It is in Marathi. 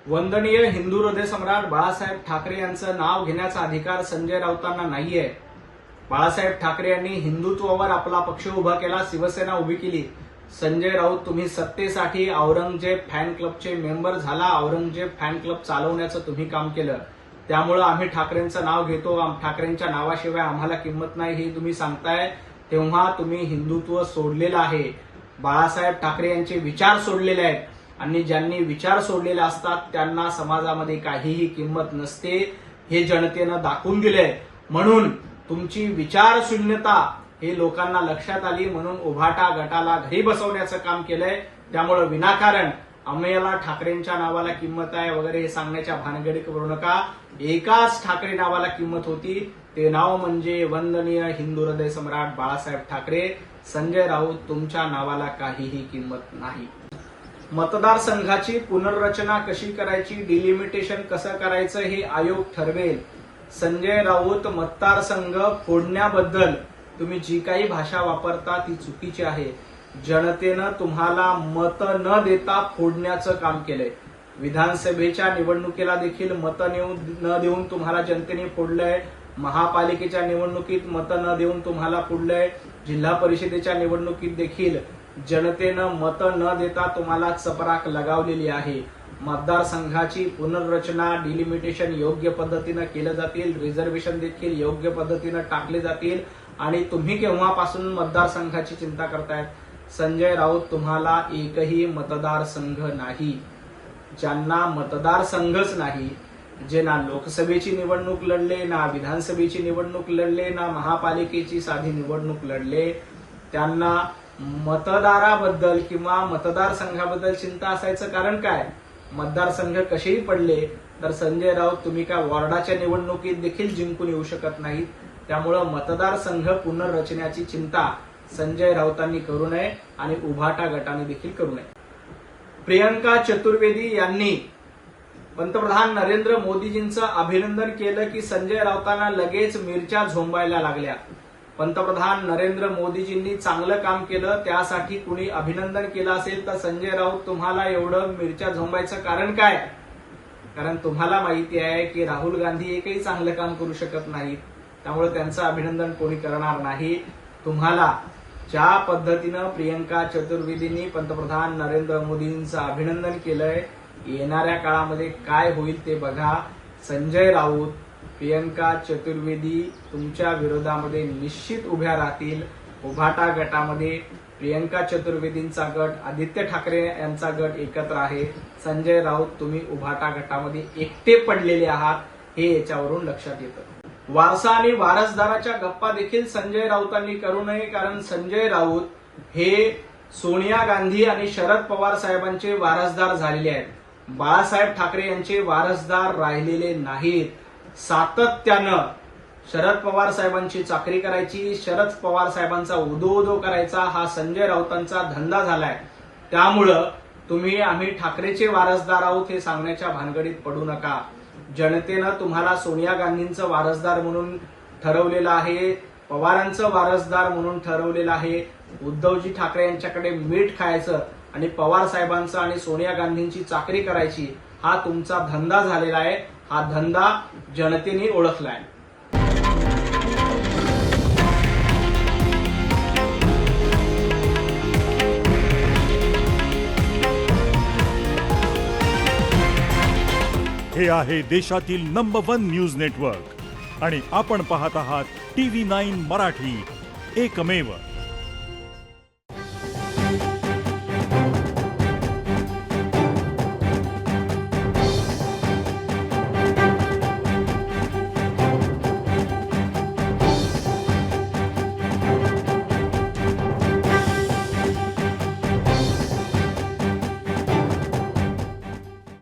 वंदनीय हिंदू हृदय सम्राट बाळासाहेब ठाकरे यांचं नाव घेण्याचा अधिकार संजय राऊतांना नाहीये। बाळासाहेब ठाकरे यांनी हिंदुत्वावर आपला पक्ष उभा केला, शिवसेना उभी केली। संजय राऊत, तुम्ही सत्तेसाठी औरंगजेब फॅन क्लबचे मेंबर झाला, औरंगजेब फॅन क्लब चालवण्याचं तुम्ही काम केलं। त्यामुळे आम्ही ठाकरेंचं नाव घेतो, ठाकरेंच्या नावाशिवाय आम्हाला किंमत नाही हे तुम्ही सांगताय, तेव्हा तुम्ही हिंदुत्व सोडलेलं आहे। बाळासाहेब ठाकरे यांचे विचार सोडलेले आहेत आणि ज्यांनी विचार सोडलेले असतात त्यांना समाजामध्ये काहीही किंमत नसते, हे जनतेनं दाखवून दिलंय। म्हणून तुमची विचार शून्यता हे लोकांना लक्षात आली, म्हणून उभाटा गटाला घरी बसवण्याचं काम केलंय। त्यामुळे विनाकारण आम्हाला ठाकरेंच्या नावाला किंमत आहे वगैरे हे सांगण्याच्या भानगडी करू नका। एकाच ठाकरे नावाला किंमत होती, ते नाव म्हणजे वंदनीय हिंदू हृदय सम्राट बाळासाहेब ठाकरे। संजय राऊत, तुमच्या नावाला काहीही किंमत नाही। मतदारसंघाची पुनर्रचना कशी करायची, डिलिमिटेशन कसं करायचं हे आयोग ठरवेल। संजय राऊत, मतदारसंघ फोडण्याबद्दल तुम्ही जी काही भाषा वापरता ती चुकीची आहे। जनतेनं तुम्हाला मत न देता फोडण्याचं काम केलंय। विधानसभेच्या निवडणुकीला देखील मत न देऊन तुम्हाला जनतेने फोडलंय, महापालिकेच्या निवडणुकीत मत न देऊन तुम्हाला फोडलंय, जिल्हा परिषदेच्या निवडणुकीत देखील जनतेनं मत न देता तुम्हाला चपराक लगावलेली आहे। मतदारसंघाची पुनर्रचना, डिलिमिटेशन योग्य पद्धतीनं केलं जातील, रिझर्वेशन देखील योग्य पद्धतीनं टाकले जातील आणि तुम्ही केव्हापासून मतदारसंघाची चिंता करतायत? संजय राऊत, तुम्हाला एकही मतदारसंघ नाही। ज्यांना मतदारसंघच नाही, जे ना लोकसभेची निवडणूक लढले, ना विधानसभेची निवडणूक लढले, ना महापालिकेची साधी निवडणूक लढले, त्यांना मतदाराबद्दल किंवा मतदारसंघाबद्दल चिंता असायचं कारण काय? मतदारसंघ कसेही पडले तर संजय राऊत, तुम्ही काय वॉर्डाच्या निवडणुकीत देखील जिंकून येऊ शकत नाहीत। त्यामुळे मतदारसंघ पुनर्रचनेची चिंता संजय राऊतांनी करू नये आणि उभाटा गटाने देखील करू नये। प्रियंका चतुर्वेदी यांनी पंतप्रधान नरेंद्र मोदीजींचं अभिनंदन केलं की संजय राऊतांना लगेच मिरच्या झोंबायला लागल्या। पंतप्रधान नरेंद्र मोदीजींनी चांगलं काम केलं, त्यासाठी कुणी अभिनंदन केलं असेल तर संजय राऊत, तुम्हाला एवढं मिरच्या झोंबायचं कारण काय? कारण तुम्हाला माहिती आहे की राहुल गांधी एकही चांगलं काम करू शकत नाहीत, त्यामुळे त्यांचं अभिनंदन कोणी करणार नाही। तुम्हाला ज्या पद्धतीनं प्रियंका चतुर्वेदींनी पंतप्रधान नरेंद्र मोदींचं अभिनंदन केलंय, येणाऱ्या काळामध्ये काय होईल ते बघा। संजय राऊत, प्रियंका चतुर्वेदी तुमच्या विरोधामध्ये निश्चित उभ्या राहतील। उभाटा गटामध्ये प्रियंका चतुर्वेदींचा गट, आदित्य ठाकरे यांचा गट एकत्र आहे। संजय राऊत, तुम्ही उभाटा गटामध्ये एकटे पडलेले आहात, हे याच्यावरून लक्षात येतं। वारसा आणि वारसदाराच्या गप्पा देखील संजय राऊतांनी करू नये, कारण संजय राऊत हे सोनिया गांधी आणि शरद पवार साहेबांचे वारसदार झालेले आहेत। बाळासाहेब ठाकरे यांचे वारसदार राहिलेले नाहीत। सातत्यानं शरद पवार साहेबांची चाकरी करायची, शरद पवार साहेबांचा उदो करायचा हा संजय राऊतांचा धंदा झालाय। त्यामुळं तुम्ही आम्ही ठाकरेचे वारसदार आहोत हे सांगण्याच्या भानगडीत पडू नका। जनतेनं तुम्हाला सोनिया गांधींचं वारसदार म्हणून ठरवलेलं आहे, पवारांचं वारसदार म्हणून ठरवलेलं आहे। उद्धवजी ठाकरे यांच्याकडे मीठ खायचं आणि पवार साहेबांचं आणि सोनिया गांधींची चाकरी करायची हा तुमचा धंदा झालेला आहे। हा धंदा जनतेने ओळखलाय। हे आहे देशातील नंबर 1 न्यूज नेटवर्क आणि आपण पाहत आहात TV9 मराठी, एकमेव।